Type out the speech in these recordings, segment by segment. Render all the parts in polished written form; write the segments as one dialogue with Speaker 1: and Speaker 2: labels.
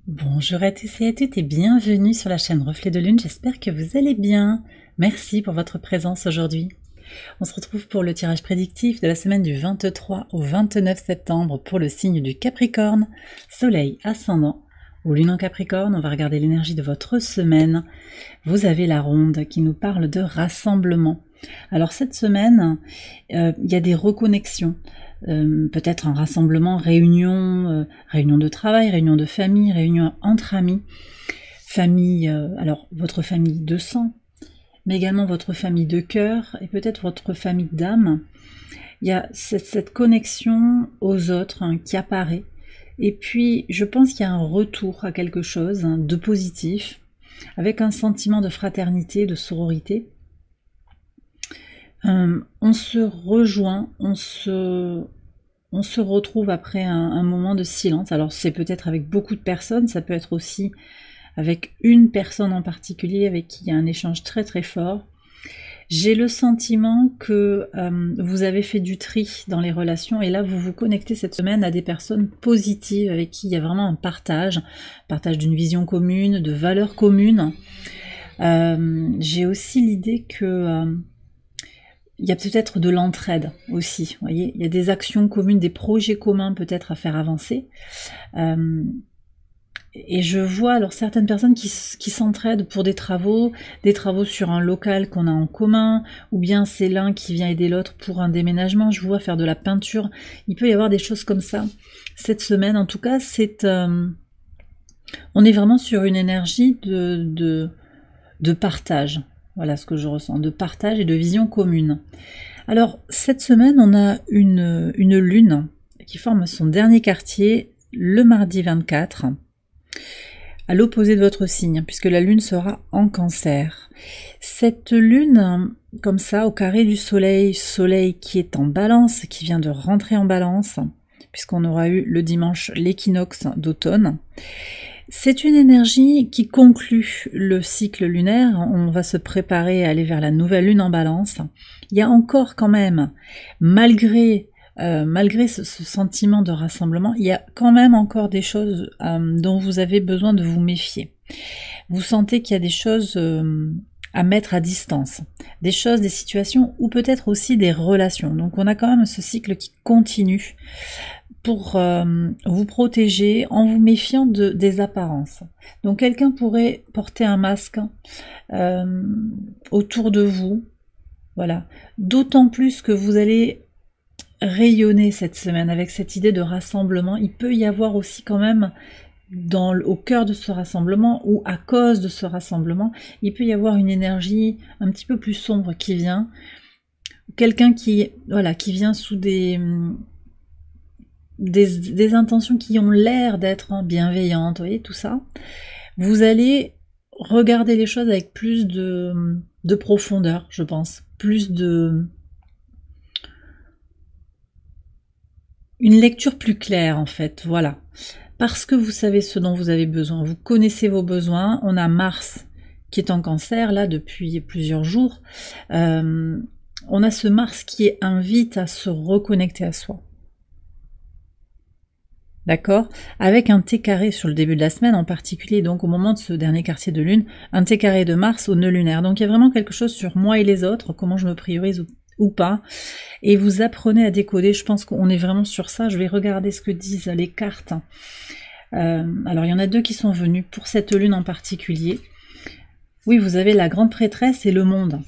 Speaker 1: Bonjour à tous et à toutes et bienvenue sur la chaîne Reflet de Lune, j'espère que vous allez bien. Merci pour votre présence aujourd'hui. On se retrouve pour le tirage prédictif de la semaine du 23 au 29 septembre pour le signe du Capricorne, Soleil ascendant ou Lune en Capricorne. On va regarder l'énergie de votre semaine. Vous avez la ronde qui nous parle de rassemblement. Alors cette semaine, il y a des reconnexions. Peut-être un rassemblement, réunion de travail, réunion de famille, réunion entre amis, famille, alors votre famille de sang, mais également votre famille de cœur et peut-être votre famille d'âme. Il y a cette connexion aux autres qui apparaît. Et puis, je pense qu'il y a un retour à quelque chose de positif, avec un sentiment de fraternité, de sororité. On se rejoint, on se retrouve après un moment de silence. Alors c'est peut-être avec beaucoup de personnes, ça peut être aussi avec une personne en particulier avec qui il y a un échange très très fort. J'ai le sentiment que vous avez fait du tri dans les relations et là vous vous connectez cette semaine à des personnes positives avec qui il y a vraiment un partage d'une vision commune, de valeurs communes. J'ai aussi l'idée que il y a peut-être de l'entraide aussi, vous voyez, il y a des actions communes, des projets communs peut-être à faire avancer. Et je vois alors certaines personnes qui s'entraident pour des travaux sur un local qu'on a en commun, ou bien c'est l'un qui vient aider l'autre pour un déménagement, je vois faire de la peinture, il peut y avoir des choses comme ça. Cette semaine en tout cas, on est vraiment sur une énergie de partage. Voilà ce que je ressens, de partage et de vision commune. Alors, cette semaine, on a une lune qui forme son dernier quartier le mardi 24, à l'opposé de votre signe, puisque la lune sera en Cancer. Cette lune, comme ça, au carré du soleil qui est en Balance, qui vient de rentrer en Balance, puisqu'on aura eu le dimanche l'équinoxe d'automne. C'est une énergie qui conclut le cycle lunaire, on va se préparer à aller vers la nouvelle lune en Balance. Il y a encore quand même, malgré ce sentiment de rassemblement, il y a quand même encore des choses dont vous avez besoin de vous méfier. Vous sentez qu'il y a des choses à mettre à distance, des situations ou peut-être aussi des relations. Donc on a quand même ce cycle qui continue pour vous protéger en vous méfiant des apparences. Donc quelqu'un pourrait porter un masque autour de vous, voilà. D'autant plus que vous allez rayonner cette semaine avec cette idée de rassemblement. Il peut y avoir aussi quand même au cœur de ce rassemblement ou à cause de ce rassemblement, il peut y avoir une énergie un petit peu plus sombre qui vient. Quelqu'un qui vient sous des intentions qui ont l'air d'être bienveillantes, vous voyez, tout ça. Vous allez regarder les choses avec plus de profondeur, je pense. Une lecture plus claire, en fait, voilà. Parce que vous savez ce dont vous avez besoin, vous connaissez vos besoins. On a Mars qui est en Cancer, là, depuis plusieurs jours. On a ce Mars qui invite à se reconnecter à soi. D'accord? Avec un T carré sur le début de la semaine, en particulier donc au moment de ce dernier quartier de lune, un T carré de Mars au nœud lunaire. Donc il y a vraiment quelque chose sur moi et les autres, comment je me priorise ou pas. Et vous apprenez à décoder, je pense qu'on est vraiment sur ça. Je vais regarder ce que disent les cartes. Alors il y en a deux qui sont venus pour cette lune en particulier. Oui, vous avez la grande prêtresse et le monde.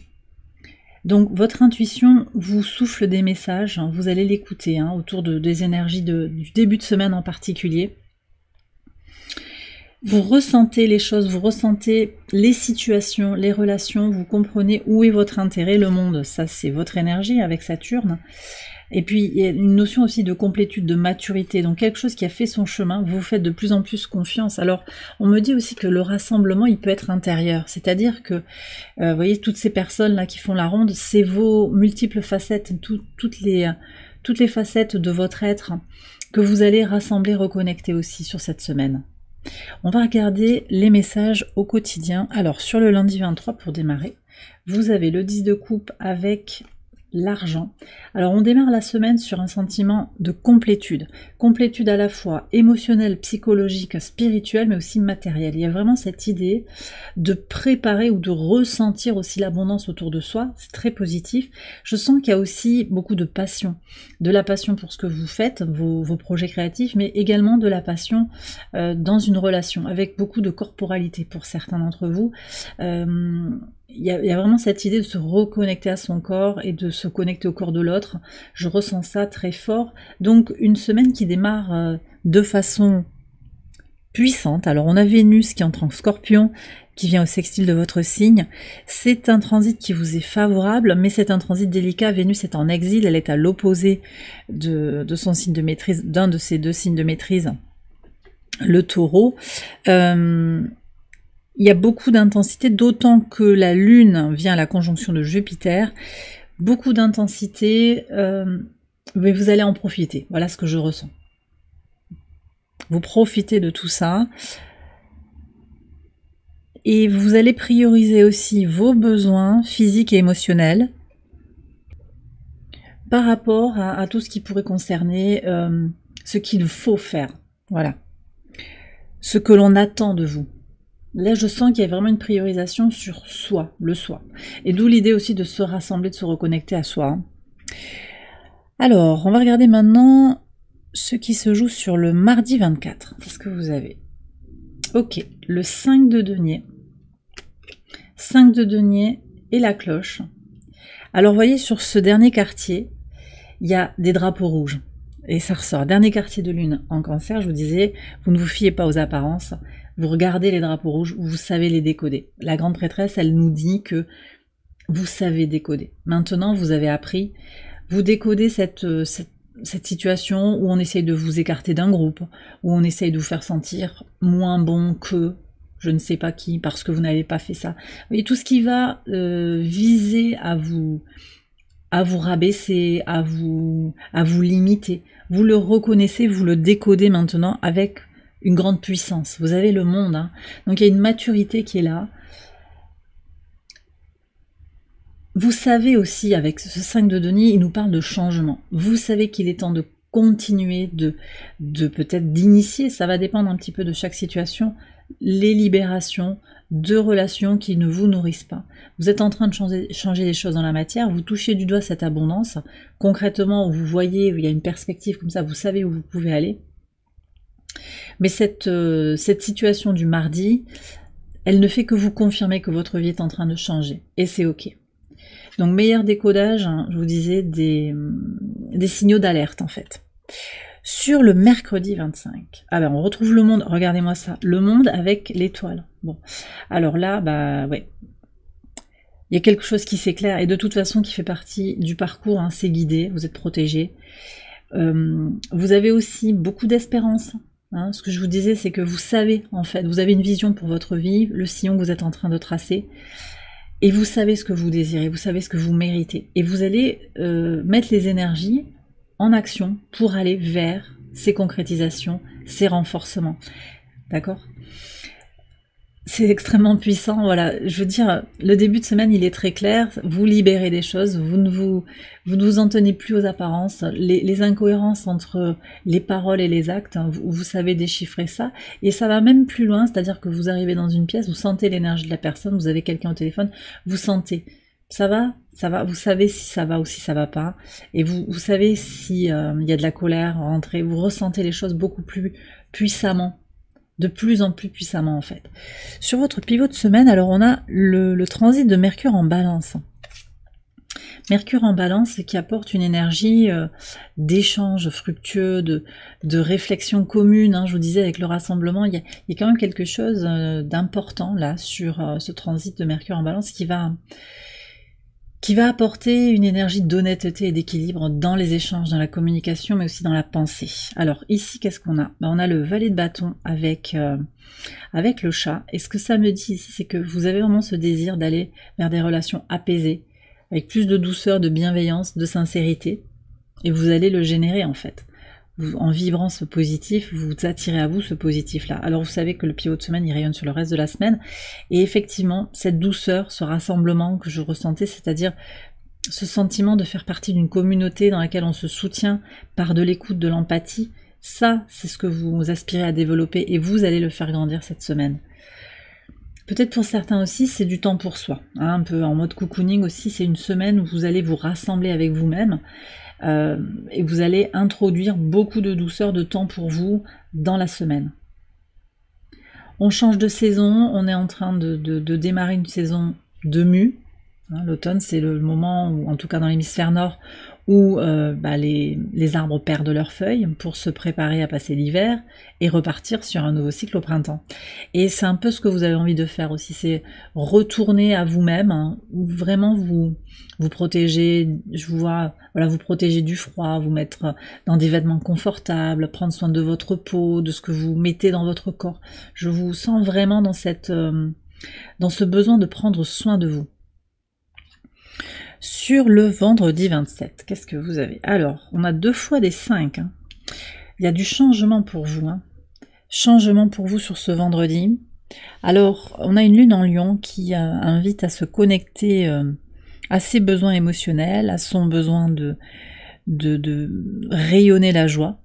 Speaker 1: Donc votre intuition vous souffle des messages, vous allez l'écouter autour des énergies du début de semaine en particulier. Vous ressentez les choses, vous ressentez les situations, les relations, vous comprenez où est votre intérêt, le monde, ça c'est votre énergie avec Saturne. Et puis il y a une notion aussi de complétude, de maturité, donc quelque chose qui a fait son chemin, vous faites de plus en plus confiance. Alors on me dit aussi que le rassemblement il peut être intérieur, c'est-à-dire que vous voyez toutes ces personnes là qui font la ronde, c'est vos multiples facettes, toutes les facettes de votre être que vous allez rassembler, reconnecter aussi sur cette semaine. On va regarder les messages au quotidien. Alors sur le lundi 23 pour démarrer, vous avez le 10 de coupe avec l'argent. Alors on démarre la semaine sur un sentiment de complétude. Complétude à la fois émotionnelle, psychologique, spirituelle, mais aussi matérielle. Il y a vraiment cette idée de préparer ou de ressentir aussi l'abondance autour de soi. C'est très positif. Je sens qu'il y a aussi beaucoup de passion. De la passion pour ce que vous faites, vos projets créatifs, mais également de la passion dans une relation, avec beaucoup de corporalité pour certains d'entre vous. Il y a vraiment cette idée de se reconnecter à son corps et de se connecter au corps de l'autre. Je ressens ça très fort. Donc une semaine qui démarre de façon puissante. Alors on a Vénus qui entre en Scorpion, qui vient au sextile de votre signe. C'est un transit qui vous est favorable, mais c'est un transit délicat. Vénus est en exil, elle est à l'opposé de son signe de maîtrise, d'un de ses deux signes de maîtrise, le Taureau. Il y a beaucoup d'intensité, d'autant que la Lune vient à la conjonction de Jupiter. Beaucoup d'intensité, mais vous allez en profiter. Voilà ce que je ressens. Vous profitez de tout ça. Et vous allez prioriser aussi vos besoins physiques et émotionnels par rapport à tout ce qui pourrait concerner ce qu'il faut faire. Voilà. Ce que l'on attend de vous. Là, je sens qu'il y a vraiment une priorisation sur soi, le soi. Et d'où l'idée aussi de se rassembler, de se reconnecter à soi. Alors, on va regarder maintenant ce qui se joue sur le mardi 24. Qu'est-ce que vous avez? Ok, le 5 de denier. 5 de denier et la cloche. Alors, vous voyez, sur ce dernier quartier, il y a des drapeaux rouges. Et ça ressort. Dernier quartier de lune en Cancer, je vous disais, vous ne vous fiez pas aux apparences. Vous regardez les drapeaux rouges, vous savez les décoder. La grande prêtresse, elle nous dit que vous savez décoder. Maintenant, vous avez appris, vous décodez cette situation où on essaye de vous écarter d'un groupe, où on essaye de vous faire sentir moins bon que je ne sais pas qui, parce que vous n'avez pas fait ça. Vous voyez, tout ce qui va viser à vous rabaisser, à vous limiter. Vous le reconnaissez, vous le décodez maintenant avec une grande puissance. Vous avez le monde, hein. Donc il y a une maturité qui est là. Vous savez aussi, avec ce 5 de denier, il nous parle de changement. Vous savez qu'il est temps de continuer, de peut-être d'initier, ça va dépendre un petit peu de chaque situation, les libérations de relations qui ne vous nourrissent pas. Vous êtes en train de changer les choses dans la matière, vous touchez du doigt cette abondance, concrètement, vous voyez, il y a une perspective comme ça, vous savez où vous pouvez aller. Mais cette situation du mardi, elle ne fait que vous confirmer que votre vie est en train de changer, et c'est ok. Donc meilleur décodage, hein, je vous disais, des signaux d'alerte en fait. Sur le mercredi 25, ah ben on retrouve le monde, regardez-moi ça, le monde avec l'étoile. Bon, alors là, bah ouais, il y a quelque chose qui s'éclaire, et de toute façon qui fait partie du parcours, hein, c'est guidé, vous êtes protégé. Vous avez aussi beaucoup d'espérance. Hein, ce que je vous disais, c'est que vous savez, en fait, vous avez une vision pour votre vie, le sillon que vous êtes en train de tracer, et vous savez ce que vous désirez, vous savez ce que vous méritez, et vous allez mettre les énergies en action pour aller vers ces concrétisations, ces renforcements. D'accord ? C'est extrêmement puissant, voilà. Je veux dire, le début de semaine, il est très clair. Vous libérez des choses, vous ne vous en tenez plus aux apparences. Les incohérences entre les paroles et les actes, hein, vous savez déchiffrer ça. Et ça va même plus loin, c'est-à-dire que vous arrivez dans une pièce, vous sentez l'énergie de la personne, vous avez quelqu'un au téléphone, vous sentez. Ça va, vous savez si ça va ou si ça va pas. Et vous savez si y a de la colère rentrée, vous ressentez les choses beaucoup plus puissamment. De plus en plus puissamment en fait. Sur votre pivot de semaine, alors on a le transit de Mercure en Balance. Mercure en Balance qui apporte une énergie d'échange fructueux, de réflexion commune. Hein, je vous disais avec le rassemblement, il y a quand même quelque chose d'important là sur ce transit de Mercure en Balance qui va apporter une énergie d'honnêteté et d'équilibre dans les échanges, dans la communication, mais aussi dans la pensée. Alors ici, qu'est-ce qu'on a ? On a le valet de bâton avec le chat. Et ce que ça me dit ici, c'est que vous avez vraiment ce désir d'aller vers des relations apaisées, avec plus de douceur, de bienveillance, de sincérité. Et vous allez le générer en fait. En vibrant ce positif, vous attirez à vous ce positif-là. Alors vous savez que le pivot de semaine, il rayonne sur le reste de la semaine. Et effectivement, cette douceur, ce rassemblement que je ressentais, c'est-à-dire ce sentiment de faire partie d'une communauté dans laquelle on se soutient par de l'écoute, de l'empathie, ça, c'est ce que vous aspirez à développer et vous allez le faire grandir cette semaine. Peut-être pour certains aussi, c'est du temps pour soi, hein, un peu en mode cocooning aussi, c'est une semaine où vous allez vous rassembler avec vous-même et vous allez introduire beaucoup de douceur, de temps pour vous dans la semaine. On change de saison, on est en train de démarrer une saison de mue. L'automne, c'est le moment, où, en tout cas dans l'hémisphère nord, où les arbres perdent leurs feuilles pour se préparer à passer l'hiver et repartir sur un nouveau cycle au printemps. Et c'est un peu ce que vous avez envie de faire aussi, c'est retourner à vous-même, hein, vraiment vous protéger, je vous vois, voilà, vous protéger du froid, vous mettre dans des vêtements confortables, prendre soin de votre peau, de ce que vous mettez dans votre corps. Je vous sens vraiment dans dans ce besoin de prendre soin de vous. Sur le vendredi 27, qu'est-ce que vous avez? Alors, on a 2 fois des 5. Hein. Il y a du changement pour vous. Hein. Changement pour vous sur ce vendredi. Alors, on a une lune en Lion qui invite à se connecter à ses besoins émotionnels, à son besoin de rayonner la joie.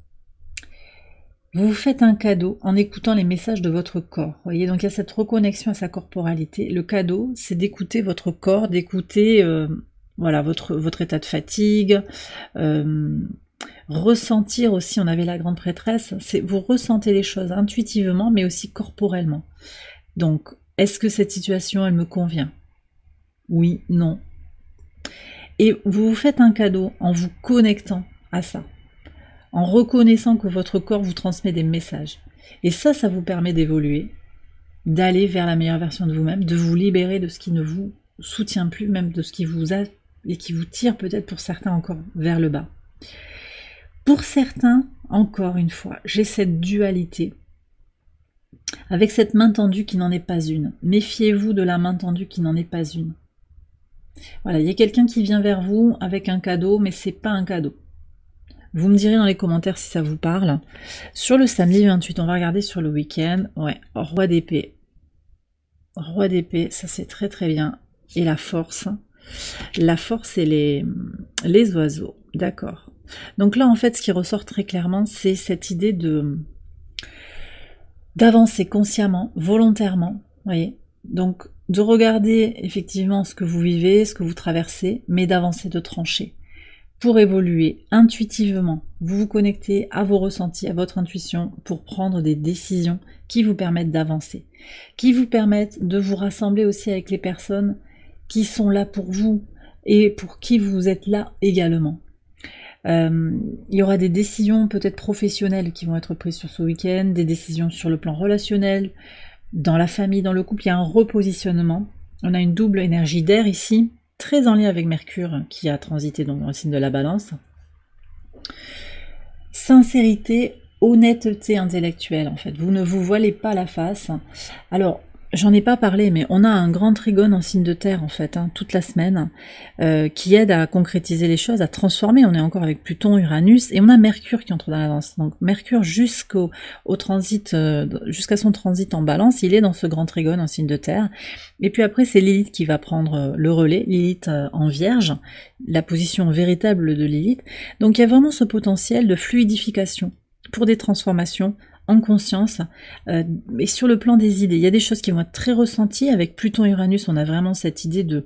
Speaker 1: Vous vous faites un cadeau en écoutant les messages de votre corps. Vous voyez, donc il y a cette reconnexion à sa corporalité. Le cadeau, c'est d'écouter votre corps, d'écouter voilà, votre état de fatigue, ressentir aussi, on avait la grande prêtresse, c'est vous ressentez les choses intuitivement, mais aussi corporellement. Donc, est-ce que cette situation, elle me convient? Oui, non. Et vous vous faites un cadeau en vous connectant à ça, en reconnaissant que votre corps vous transmet des messages. Et ça vous permet d'évoluer, d'aller vers la meilleure version de vous-même, de vous libérer de ce qui ne vous soutient plus, même de ce qui vous a et qui vous tire peut-être pour certains encore vers le bas. Pour certains, encore une fois, j'ai cette dualité avec cette main tendue qui n'en est pas une. Méfiez-vous de la main tendue qui n'en est pas une. Voilà, il y a quelqu'un qui vient vers vous avec un cadeau, mais c'est pas un cadeau. Vous me direz dans les commentaires si ça vous parle. Sur le samedi 28, on va regarder sur le week-end. Ouais, roi d'épée. Roi d'épée, ça c'est très très bien. Et la force. La force et les oiseaux. D'accord. Donc là, en fait, ce qui ressort très clairement, c'est cette idée d'avancer consciemment, volontairement. Vous voyez, donc de regarder effectivement ce que vous vivez, ce que vous traversez, mais d'avancer, de trancher. Pour évoluer intuitivement, vous vous connectez à vos ressentis, à votre intuition, pour prendre des décisions qui vous permettent d'avancer, qui vous permettent de vous rassembler aussi avec les personnes qui sont là pour vous et pour qui vous êtes là également. Il y aura des décisions peut-être professionnelles qui vont être prises sur ce week-end, des décisions sur le plan relationnel, dans la famille, dans le couple, il y a un repositionnement. On a une double énergie d'air ici, très en lien avec Mercure qui a transité dans le signe de la Balance. Sincérité, honnêteté intellectuelle en fait. Vous ne vous voilez pas la face. Alors, j'en ai pas parlé, mais on a un grand trigone en signe de terre en fait, hein, toute la semaine, qui aide à concrétiser les choses, à transformer. On est encore avec Pluton, Uranus, et on a Mercure qui entre dans la danse. Donc Mercure jusqu'au transit, jusqu'à son transit en Balance, il est dans ce grand trigone en signe de terre. Et puis après, c'est Lilith qui va prendre le relais, Lilith en Vierge, la position véritable de Lilith. Donc il y a vraiment ce potentiel de fluidification pour des transformations en conscience, et sur le plan des idées, il y a des choses qui vont être très ressenties. Avec Pluton et Uranus, on a vraiment cette idée de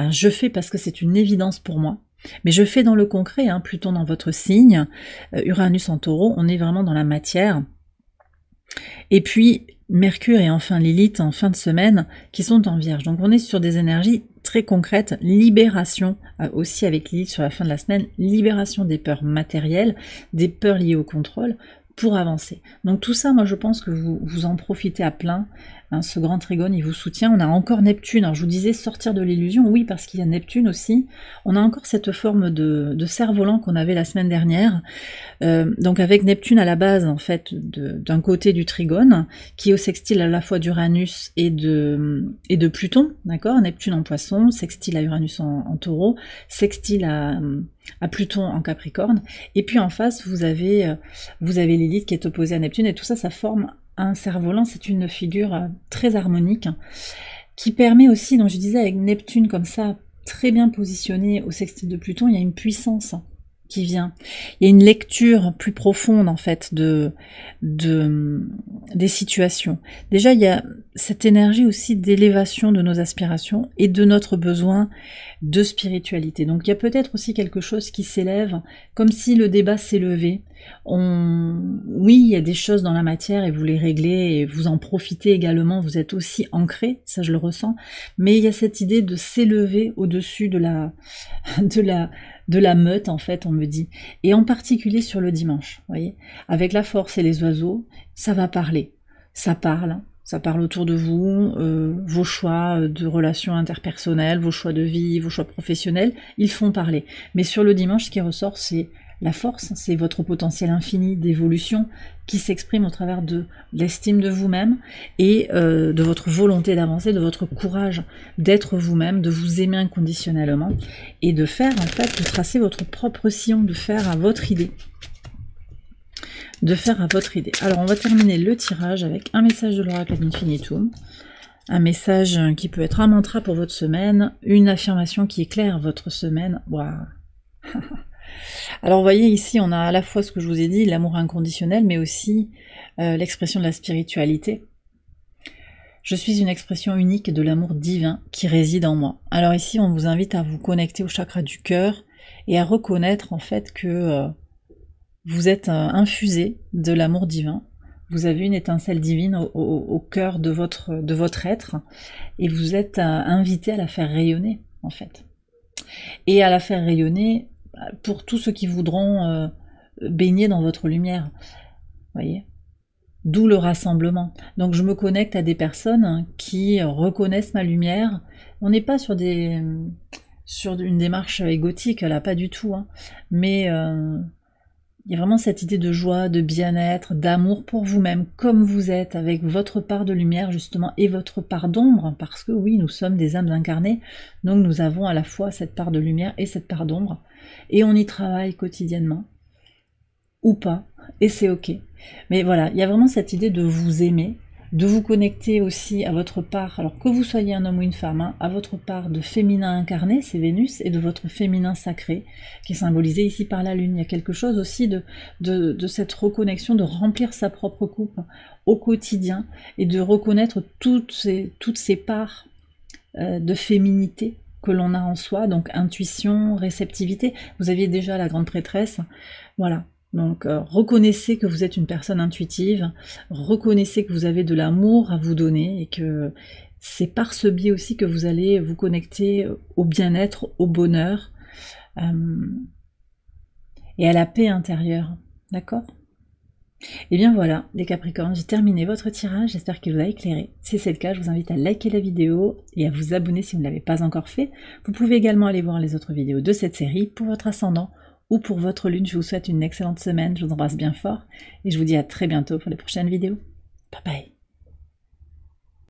Speaker 1: je fais parce que c'est une évidence pour moi, mais je fais dans le concret, hein, Pluton dans votre signe, Uranus en Taureau, on est vraiment dans la matière. Et puis Mercure et enfin Lilith en fin de semaine qui sont en Vierge, donc on est sur des énergies très concrètes, libération aussi avec Lilith sur la fin de la semaine, libération des peurs matérielles, des peurs liées au contrôle, pour avancer. Donc tout ça, moi je pense que vous en profitez à plein. Hein, ce grand trigone, il vous soutient. On a encore Neptune. Alors je vous disais sortir de l'illusion, oui, parce qu'il y a Neptune aussi. On a encore cette forme de cerf-volant qu'on avait la semaine dernière. Donc avec Neptune à la base, en fait, d'un côté du trigone, qui est au sextile à la fois d'Uranus et de Pluton, d'accord? Neptune en Poisson, sextile à Uranus en Taureau, sextile à Pluton en Capricorne, et puis en face vous avez Lilith qui est opposée à Neptune, et tout ça, ça forme un cerf-volant. C'est une figure très harmonique qui permet aussi, donc je disais avec Neptune comme ça, très bien positionné au sextile de Pluton, il y a une puissance qui vient. Il y a une lecture plus profonde en fait des situations. Déjà, il y a cette énergie aussi d'élévation de nos aspirations et de notre besoin de spiritualité. Donc il y a peut-être aussi quelque chose qui s'élève, comme si le débat s'élevait. Oui, il y a des choses dans la matière et vous les réglez et vous en profitez également, vous êtes aussi ancré, ça je le ressens, mais il y a cette idée de s'élever au-dessus de la meute en fait, on me dit, et en particulier sur le dimanche, vous voyez, avec la force et les oiseaux, ça va parler, ça parle autour de vous, vos choix de relations interpersonnelles, vos choix de vie, vos choix professionnels, ils font parler. Mais sur le dimanche, ce qui ressort, c'est la force, c'est votre potentiel infini d'évolution qui s'exprime au travers de l'estime de vous-même et de votre volonté d'avancer, de votre courage d'être vous-même, de vous aimer inconditionnellement et de faire en fait, de tracer votre propre sillon, de faire à votre idée. Alors on va terminer le tirage avec un message de l'oracle ad infinitum, un message qui peut être un mantra pour votre semaine, une affirmation qui éclaire votre semaine. Waouh. Alors vous voyez ici on a à la fois ce que je vous ai dit, l'amour inconditionnel, mais aussi l'expression de la spiritualité. Je suis une expression unique de l'amour divin qui réside en moi. Alors ici on vous invite à vous connecter au chakra du cœur et à reconnaître en fait que vous êtes infusé de l'amour divin, vous avez une étincelle divine au cœur de votre être, et vous êtes invité à la faire rayonner, en fait. Et à la faire rayonner pour tous ceux qui voudront baigner dans votre lumière, voyez. D'où le rassemblement. Donc je me connecte à des personnes qui reconnaissent ma lumière. On n'est pas sur une démarche égotique, là, pas du tout, hein. Mais il y a vraiment cette idée de joie, de bien-être, d'amour pour vous-même, comme vous êtes, avec votre part de lumière justement et votre part d'ombre, parce que oui, nous sommes des âmes incarnées, donc nous avons à la fois cette part de lumière et cette part d'ombre, et on y travaille quotidiennement, ou pas, et c'est ok. Mais voilà, il y a vraiment cette idée de vous aimer, de vous connecter aussi à votre part, alors que vous soyez un homme ou une femme, hein, à votre part de féminin incarné, c'est Vénus, et de votre féminin sacré, qui est symbolisé ici par la Lune. Il y a quelque chose aussi de cette reconnexion, de remplir sa propre coupe au quotidien, et de reconnaître toutes ces parts de féminité que l'on a en soi, donc intuition, réceptivité. Vous aviez déjà la grande prêtresse, voilà. Donc reconnaissez que vous êtes une personne intuitive, reconnaissez que vous avez de l'amour à vous donner et que c'est par ce biais aussi que vous allez vous connecter au bien-être, au bonheur et à la paix intérieure, d'accord? Et bien voilà, les Capricornes, j'ai terminé votre tirage, j'espère qu'il vous a éclairé. Si c'est le cas, je vous invite à liker la vidéo et à vous abonner si vous ne l'avez pas encore fait. Vous pouvez également aller voir les autres vidéos de cette série pour votre ascendant ou pour votre lune. Je vous souhaite une excellente semaine, je vous embrasse bien fort et je vous dis à très bientôt pour les prochaines vidéos. Bye bye.